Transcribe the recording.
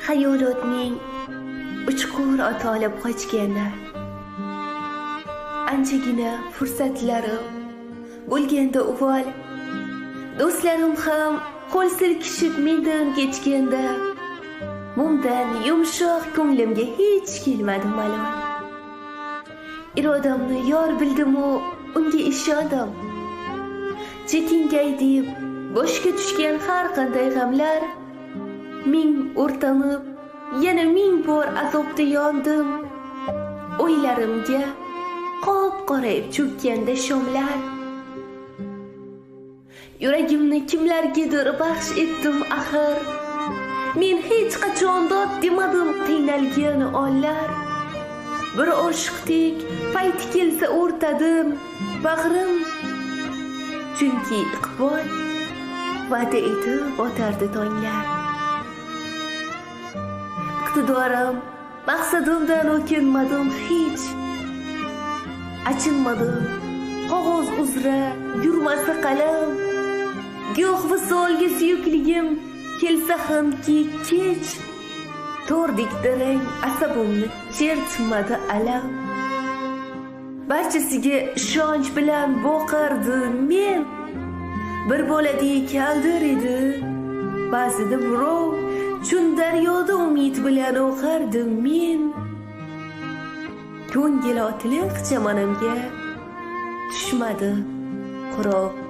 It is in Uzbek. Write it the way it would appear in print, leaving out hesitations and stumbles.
Hayolotning uchqur oti olib qochganda anchagina fursatlarim bo'lganda uvol do'stlarim ham qo'l silkishib mendan kechganda bundan yumshoq ko'nglimga hech kelmadi malol. Irodamni yor bildim-u unga ishondim. Chekingay deb boshga tushgan har qanday g'amlar ming o'rtanib yana ming bor azobda yondim. O'ylarimga qop qorayib cho'kkanda shomlar. Yuragimni kimlargadir baxsh etdim axir. Men hech qachon dod demadim qiynalgan onlar. Bir oshiqdek payti kelsa o'rtadim bag'rim. Chunki iqbol va'da etib o'tardi tonglar. Iqtidorim maqsadimdan o'kinmadim hech. Achinmadim qog'oz uzra yurmasa qalam. Goh visolga suyukligim kelsa hamki kech. To'rdek dirang asabimni chertmadi alam. Barchasiga ishonch bilan boqardim men. Bir boladek kaldir edi ba'zida birov. Chun daryoda umid bilan oqardim men. Ko'ngil otliq chamanimga tushmadi quroq